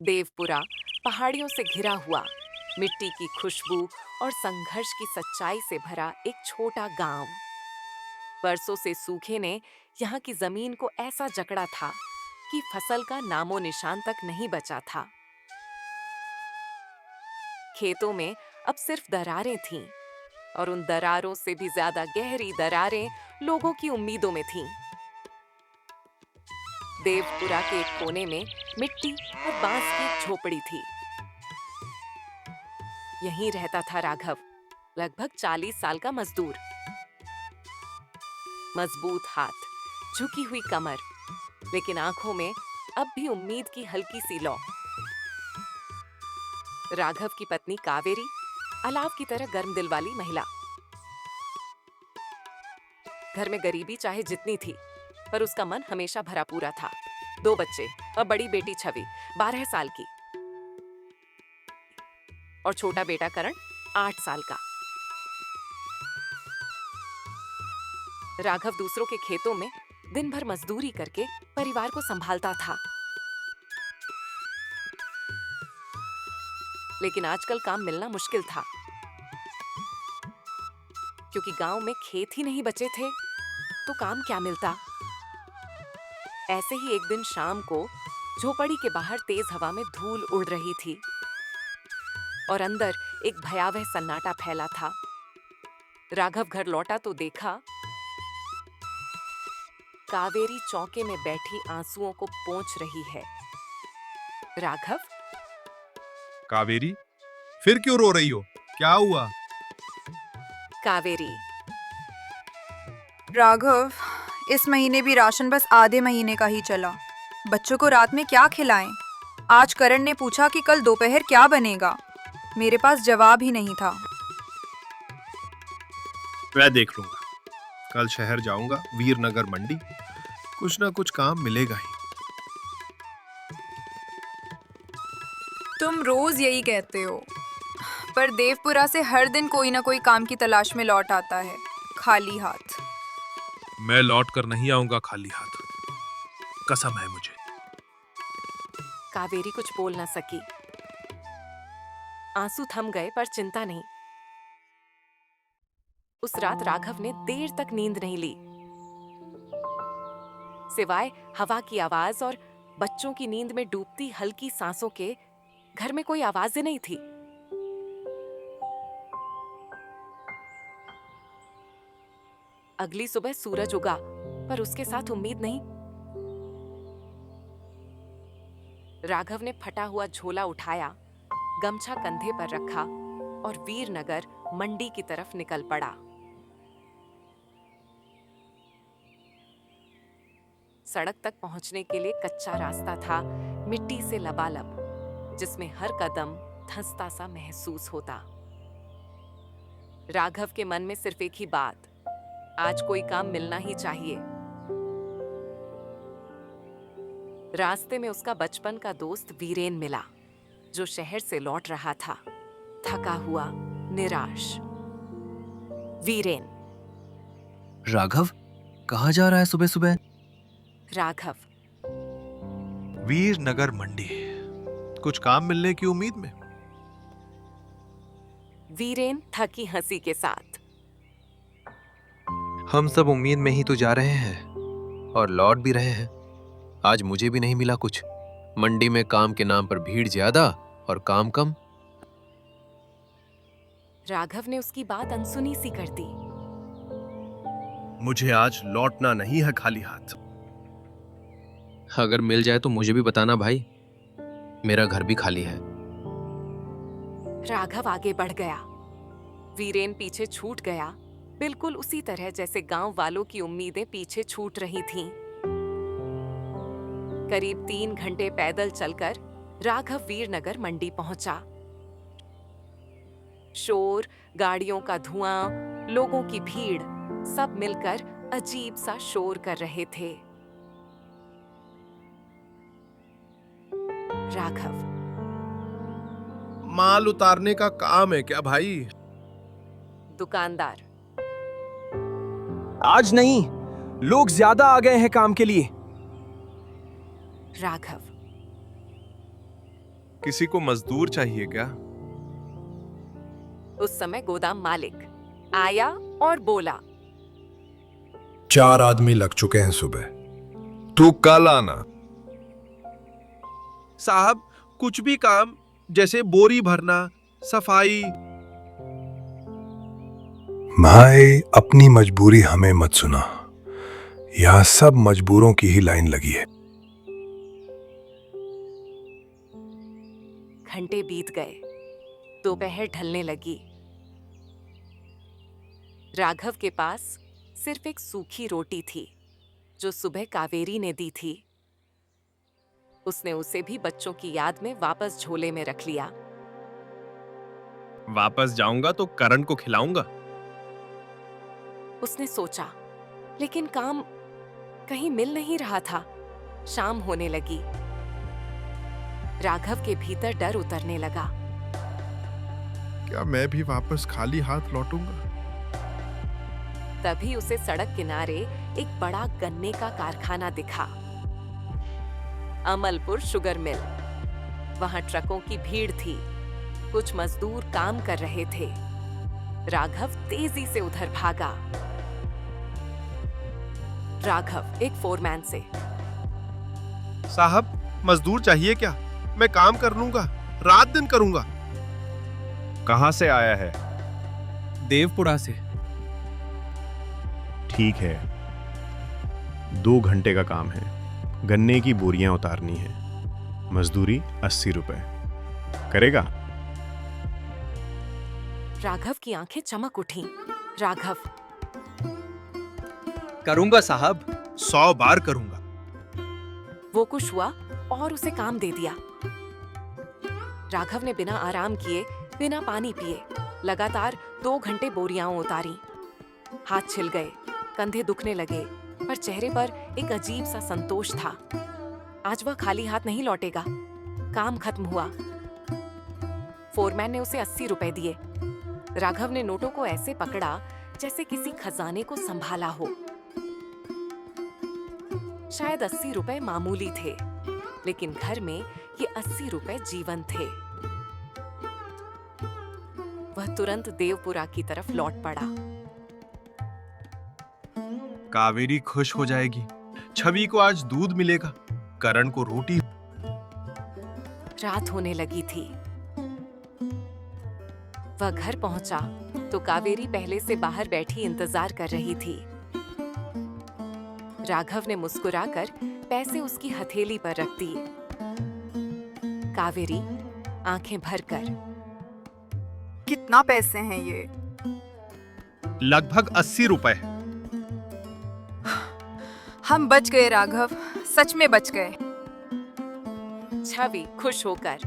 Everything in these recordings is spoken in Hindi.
देवपुरा पहाड़ियों से घिरा हुआ, मिट्टी की खुशबू और संघर्ष की सच्चाई से भरा एक छोटा गांव। बरसों से सूखे ने यहाँ की जमीन को ऐसा जकड़ा था कि फसल का नामो निशान तक नहीं बचा था। खेतों में अब सिर्फ दरारें थीं और उन दरारों से भी ज्यादा गहरी दरारें लोगों की उम्मीदों में थीं। देवपुरा के एक कोने में मिट्टी और बांस की एक झोपड़ी थी। यहीं रहता था राघव, लगभग 40 साल का मजदूर। मजबूत हाथ, झुकी हुई कमर, लेकिन आंखों में अब भी उम्मीद की हल्की सी लौ। राघव की पत्नी कावेरी अलाव की तरह गर्म दिल वाली महिला। घर में गरीबी चाहे जितनी थी, पर उसका मन हमेशा भरा पूरा था। 2 बच्चे और बड़ी बेटी छवि 12 साल की और छोटा बेटा करण 8 साल का। राघव दूसरों के खेतों में दिन भर मजदूरी करके परिवार को संभालता था, लेकिन आजकल काम मिलना मुश्किल था, क्योंकि गांव में खेत ही नहीं बचे थे तो काम क्या मिलता। ऐसे ही एक दिन शाम को झोपड़ी के बाहर तेज हवा में धूल उड़ रही थी और अंदर एक भयावह सन्नाटा फैला था। राघव घर लौटा तो देखा कावेरी चौके में बैठी आंसुओं को पोंछ रही है। राघव, कावेरी, फिर क्यों रो रही हो? क्या हुआ? कावेरी, राघव, इस महीने भी राशन बस आधे महीने का ही चला। बच्चों को रात में क्या खिलाएं? आज करण ने पूछा कि कल दोपहर क्या बनेगा। मेरे पास जवाब ही नहीं था। मैं देख लूंगा। कल शहर जाऊंगा, वीरनगर मंडी। कुछ ना कुछ काम मिलेगा ही। तुम रोज यही कहते हो, पर देवपुरा से हर दिन कोई ना कोई काम की तलाश में लौट आता है, खाली हाथ। मैं लौट कर नहीं आऊंगा खाली हाथ, कसम है मुझे। कावेरी कुछ बोल न सकी। आंसू थम गए, पर चिंता नहीं। उस रात राघव ने देर तक नींद नहीं ली। सिवाय हवा की आवाज और बच्चों की नींद में डूबती हल्की सांसों के घर में कोई आवाजें नहीं थी। अगली सुबह सूरज उगा, पर उसके साथ उम्मीद नहीं। राघव ने फटा हुआ झोला उठाया, गमछा कंधे पर रखा और वीरनगर मंडी की तरफ निकल पड़ा। सड़क तक पहुंचने के लिए कच्चा रास्ता था, मिट्टी से लबालब, जिसमें हर कदम धंसता सा महसूस होता। राघव के मन में सिर्फ एक ही बात, आज कोई काम मिलना ही चाहिए। रास्ते में उसका बचपन का दोस्त वीरेन मिला, जो शहर से लौट रहा था, थका हुआ, निराश। वीरेन, राघव, कहाँ जा रहा है सुबह सुबह? राघव, वीरनगर मंडी, कुछ काम मिलने की उम्मीद में। वीरेन थकी हंसी के साथ। हम सब उम्मीद में ही तो जा रहे हैं और लौट भी रहे हैं। आज मुझे भी नहीं मिला कुछ। मंडी में काम के नाम पर भीड़ ज्यादा और काम कम। राघव ने उसकी बात अनसुनी सी कर दी। मुझे आज लौटना नहीं है खाली हाथ। अगर मिल जाए तो मुझे भी बताना भाई, मेरा घर भी खाली है। राघव आगे बढ़ गया। वीरेन पीछे छूट गया, बिल्कुल उसी तरह जैसे गांव वालों की उम्मीदें पीछे छूट रही थीं। करीब 3 घंटे पैदल चलकर राघव वीरनगर मंडी पहुंचा। शोर, गाड़ियों का धुआं, लोगों की भीड़, सब मिलकर अजीब सा शोर कर रहे थे। राघव, माल उतारने का काम है क्या भाई? दुकानदार, आज नहीं, लोग ज्यादा आ गए हैं काम के लिए। राघव, किसी को मजदूर चाहिए क्या? उस समय गोदाम मालिक आया और बोला, 4 आदमी लग चुके हैं सुबह, तू कल आना। साहब, कुछ भी काम, जैसे बोरी भरना, सफाई। भाई, अपनी मजबूरी हमें मत सुना, यहां सब मजबूरों की ही लाइन लगी है। घंटे बीत गए, दोपहर ढलने लगी। राघव के पास सिर्फ एक सूखी रोटी थी जो सुबह कावेरी ने दी थी। उसने उसे भी बच्चों की याद में वापस झोले में रख लिया। वापस जाऊंगा तो करण को खिलाऊंगा। उसने सोचा, लेकिन काम कहीं मिल नहीं रहा था। शाम होने लगी। राघव के भीतर डर उतरने लगा। क्या मैं भी वापस खाली हाथ लौटूंगा? तभी उसे सड़क किनारे एक बड़ा गन्ने का कारखाना दिखा। अमलपुर शुगर मिल। वहां ट्रकों की भीड़ थी। कुछ मजदूर काम कर रहे थे। राघव तेजी से उधर भागा। राघव एक फोरमैन से, साहब, मजदूर चाहिए क्या? मैं काम कर लूंगा, रात दिन करूंगा। कहां से आया है? देवपुरा से। ठीक है, 2 घंटे का काम है। गन्ने की बोरियां उतारनी है। मजदूरी 80 रुपए। करेगा? राघव की आंखें चमक उठीं। राघव, करूंगा साहब। 100 बार करूंगा। वो खुश हुआ और उसे काम दे दिया। राघव ने बिना आराम किए, बिना पानी पिए लगातार 2 घंटे बोरियां उतारी। हाथ छिल गए, कंधे दुखने लगे, पर चेहरे पर एक अजीब सा संतोष था। आज वह खाली हाथ नहीं लौटेगा। काम खत्म हुआ। फोरमैन ने उसे 80 रुपए दिए। राघव ने नोटों को ऐसे पकड़ा जैसे किसी खजाने को संभाला हो। शायद 80 रुपए मामूली थे, लेकिन घर में ये 80 रुपए जीवन थे। वह तुरंत देवपुरा की तरफ लौट पड़ा। कावेरी खुश हो जाएगी। छवि को आज दूध मिलेगा, करण को रोटी। रात होने लगी थी। वह घर पहुंचा तो कावेरी पहले से बाहर बैठी इंतजार कर रही थी। राघव ने मुस्कुराकर पैसे उसकी हथेली पर रख दिए। कावेरी आंखें भरकर, कितना पैसे हैं ये? लगभग 80 रुपए। हम बच गए राघव, सच में बच गए। छवि खुश होकर,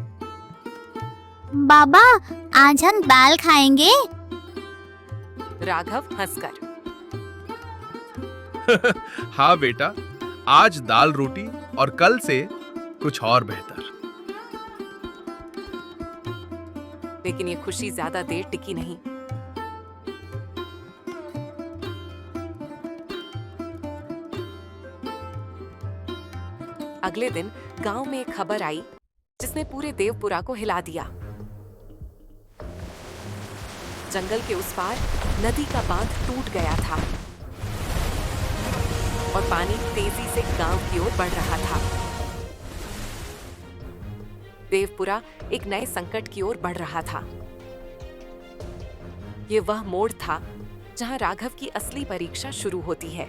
बाबा, आज हम दाल खाएंगे। राघव हंसकर, हाँ बेटा, आज दाल रोटी और कल से कुछ और बेहतर। लेकिन ये खुशी ज्यादा देर टिकी नहीं। अगले दिन गांव में एक खबर आई जिसने पूरे देवपुरा को हिला दिया। जंगल के उस पार नदी का बांध टूट गया था और पानी तेजी से गांव की ओर बढ़ रहा था। देवपुरा एक नए संकट की ओर बढ़ रहा था। ये वह मोड़ था जहां राघव की असली परीक्षा शुरू होती है।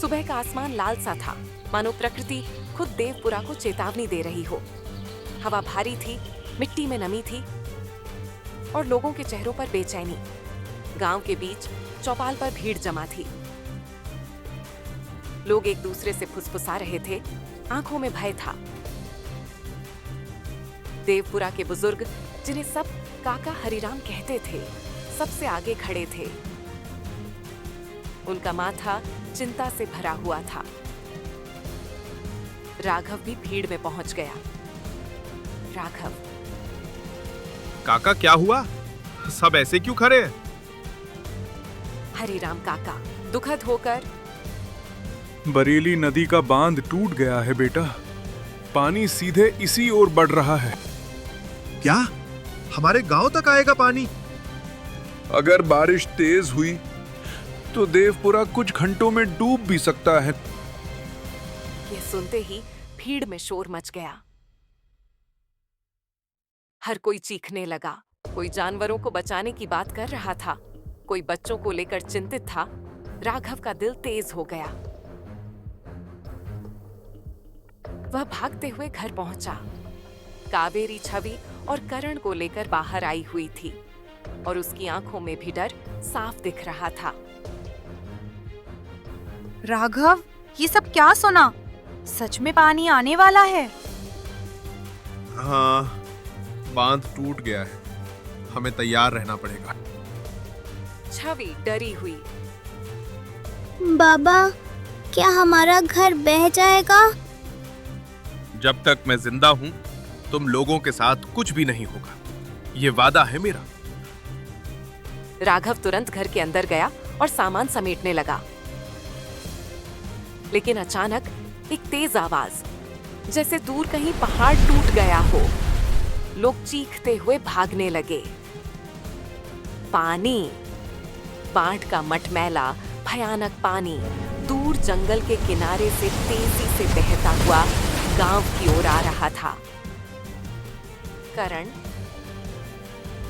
सुबह का आसमान लाल सा था, मानो प्रकृति खुद देवपुरा को चेतावनी दे रही हो। हवा भारी थी, मिट्टी में नमी थी और लोगों के चेहरों पर बेचैनी। गांव के बीच चौपाल पर भीड़ जमा थी। लोग एक दूसरे से फुसफुसा रहे थे, आंखों में भय था। देवपुरा के बुजुर्ग, जिन्हें सब काका हरिराम कहते थे, सबसे आगे खड़े थे। उनका माथा चिंता से भरा हुआ था। राघव भी भीड़ में पहुंच गया। राघव, काका क्या हुआ? सब ऐसे क्यों खड़े हैं? हरिराम काका दुखद होकर, बरेली नदी का बांध टूट गया है बेटा। पानी सीधे इसी ओर बढ़ रहा है। क्या हमारे गांव तक आएगा पानी? अगर बारिश तेज हुई तो देवपुरा कुछ घंटों में डूब भी सकता है। ये सुनते ही भीड़ में शोर मच गया। हर कोई चीखने लगा। कोई जानवरों को बचाने की बात कर रहा था, कोई बच्चों को लेकर चिंतित था। राघव का दिल तेज हो गया। वह भागते हुए घर पहुंचा। कावेरी छवि और करण को लेकर बाहर आई हुई थी और उसकी आंखों में भी डर साफ दिख रहा था। राघव, ये सब क्या सुना? सच में पानी आने वाला है? हाँ, बांध टूट गया है, हमें तैयार रहना पड़ेगा। छवि डरी हुई। बाबा, क्या हमारा घर बह जाएगा? जब तक मैं जिंदा हूं तुम लोगों के साथ कुछ भी नहीं होगा, ये वादा है मेरा। राघव तुरंत घर के अंदर गया और सामान समेटने लगा। लेकिन अचानक एक तेज आवाज, जैसे दूर कहीं पहाड़ टूट गया हो। लोग चीखते हुए भागने लगे। पानी, बाढ़ का मटमैला भयानक पानी दूर जंगल के किनारे से तेजी से बहता हुआ गांव की ओर आ रहा था। करण,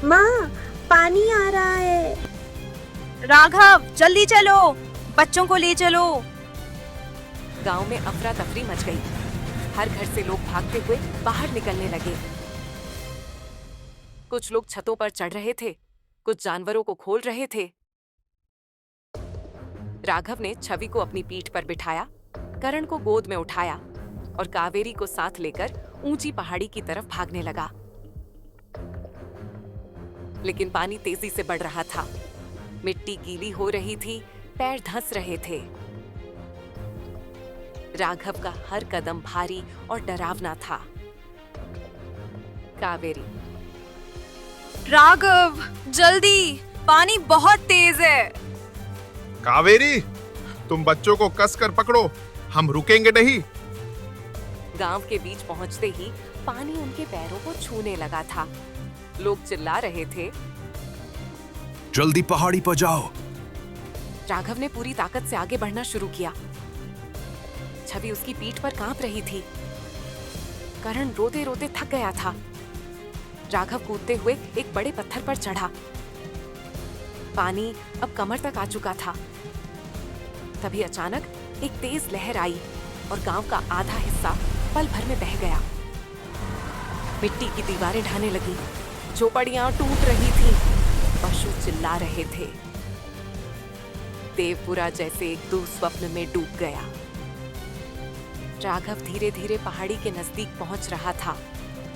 माँ, पानी आ रहा है। राघव, जल्दी चलो, बच्चों को ले चलो। गांव में अफरा तफरी मच गई। हर घर से लोग भागते हुए बाहर निकलने लगे। कुछ लोग छतों पर चढ़ रहे थे, कुछ जानवरों को खोल रहे थे। राघव ने छवि को अपनी पीठ पर बिठाया, करण को गोद में उठाया और कावेरी को साथ लेकर ऊंची पहाड़ी की तरफ भागने लगा। लेकिन पानी तेजी से बढ़ रहा था। मिट्टी गीली हो रही थी, पैर धंस रहे थे। राघव का हर कदम भारी और डरावना था। कावेरी, राघव, जल्दी, पानी बहुत तेज है। कावेरी, तुम बच्चों को कसकर पकड़ो, हम रुकेंगे नहीं। गांव के बीच पहुंचते ही पानी उनके पैरों को छूने लगा था। लोग चिल्ला रहे थे, जल्दी पहाड़ी पर जाओ। राघव ने पूरी ताकत से आगे बढ़ना शुरू किया। छवि उसकी पीठ पर कांप रही थी। करण रोते रोते थक गया था। राघव कूदते हुए एक बड़े पत्थर पर चढ़ा। पानी अब कमर तक आ चुका था। तभी अचानक एक तेज लहर आई और गांव का आधा हिस्सा पल भर में बह गया। मिट्टी की दीवारें ढहने लगी, झोपड़ियां टूट रही थीं, पशु चिल्ला रहे थे। देवपुरा जैसे एक दुःस्वप्न में डूब गया। राघव धीरे धीरे पहाड़ी के नजदीक पहुंच रहा था,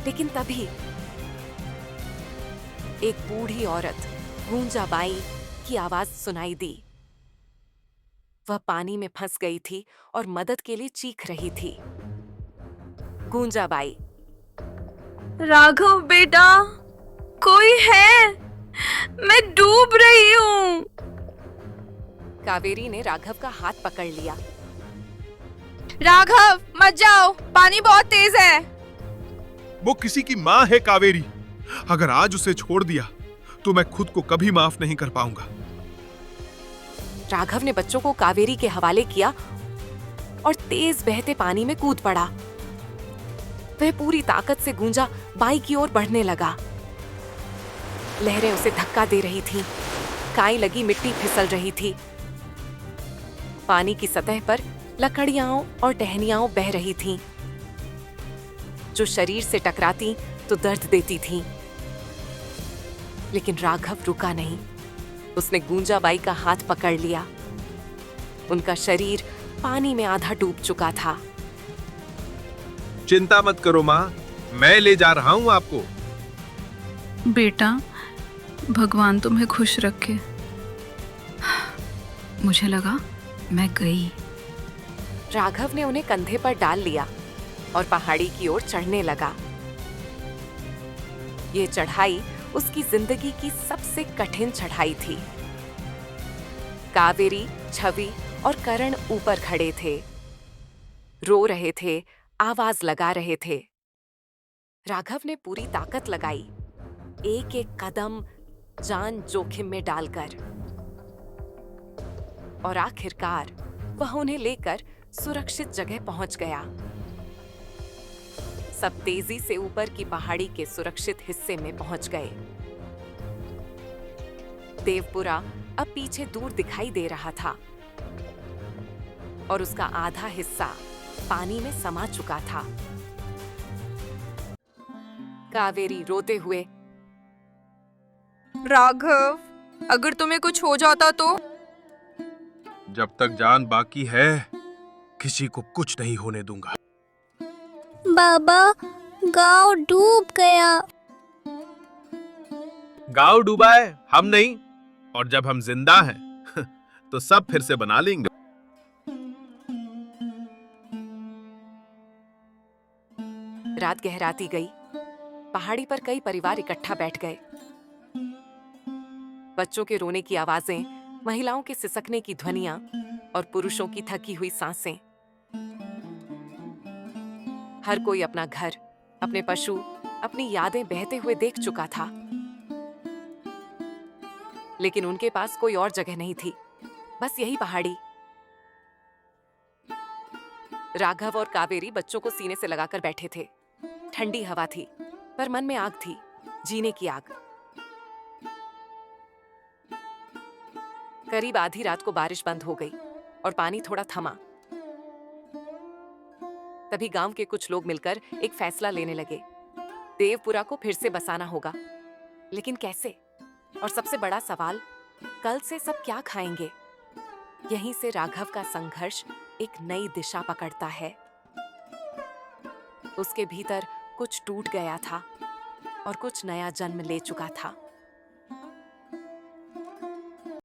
लेकिन तभी एक बूढ़ी औरत गूंजाबाई की आवाज सुनाई दी। वह पानी में फंस गई थी और मदद के लिए चीख रही थी। गूंजाबाई, राघव बेटा, कोई है? मैं डूब रही हूँ। कावेरी ने राघव का हाथ पकड़ लिया। राघव, मत जाओ, पानी बहुत तेज है। वो किसी की माँ है कावेरी, अगर आज उसे छोड़ दिया तो मैं खुद को कभी माफ नहीं कर पाऊंगा। राघव ने बच्चों को कावेरी के हवाले किया और तेज बहते पानी में कूद पड़ा। वह पूरी ताकत से गूंजा बाई की ओर बढ़ने लगा। लहरें उसे धक्का दे रही थीं, काई लगी मिट्टी फिसल रही थी। पानी की सतह पर लकड़ियां और टहनियां बह रही थीं, जो शरीर से टकराती तो दर्द देती थीं। लेकिन राघव रुका नहीं। उसने गूंजाबाई का हाथ पकड़ लिया। उनका शरीर पानी में आधा डूब चुका था। चिंता मत करो माँ, मैं ले जा रहा हूँ आपको। बेटा, भगवान तुम्हें खुश रखे। मुझे लगा मैं गई। राघव ने उन्हें कंधे पर डाल लिया और पहाड़ी की ओर चढ़ने लगा। ये चढ़ाई उसकी जिंदगी की सबसे कठिन चढ़ाई थी। कावेरी, छवि और करण ऊपर खड़े थे, रो रहे थे, आवाज लगा रहे थे। राघव ने पूरी ताकत लगाई, एक एक कदम जान जोखिम में डालकर, और आखिरकार वह उन्हें लेकर सुरक्षित जगह पहुंच गया। सब तेजी से ऊपर की पहाड़ी के सुरक्षित हिस्से में पहुंच गए। देवपुरा अब पीछे दूर दिखाई दे रहा था और उसका आधा हिस्सा पानी में समा चुका था। कावेरी रोते हुए, राघव, अगर तुम्हें कुछ हो जाता तो? जब तक जान बाकी है किसी को कुछ नहीं होने दूंगा। बाबा, गांव डूब गया। गांव डूबा है, हम नहीं। और जब हम जिंदा हैं तो सब फिर से बना लेंगे। रात गहराती गई। पहाड़ी पर कई परिवार इकट्ठा बैठ गए। बच्चों के रोने की आवाजें, महिलाओं के सिसकने की ध्वनियां और पुरुषों की थकी हुई सांसें। हर कोई अपना घर, अपने पशु, अपनी यादें बहते हुए देख चुका था, लेकिन उनके पास कोई और जगह नहीं थी, बस यही पहाड़ी। राघव और कावेरी बच्चों को सीने से लगाकर बैठे थे। ठंडी हवा थी, पर मन में आग थी, जीने की आग। करीब आधी रात को बारिश बंद हो गई और पानी थोड़ा थमा। तभी गांव के कुछ लोग मिलकर एक फैसला लेने लगे। देवपुरा को फिर से बसाना होगा, लेकिन कैसे? और सबसे बड़ा सवाल, कल से सब क्या खाएंगे? यहीं से राघव का संघर्ष एक नई दिशा पकड़ता है। उसके भीतर कुछ टूट गया था और कुछ नया जन्म ले चुका था।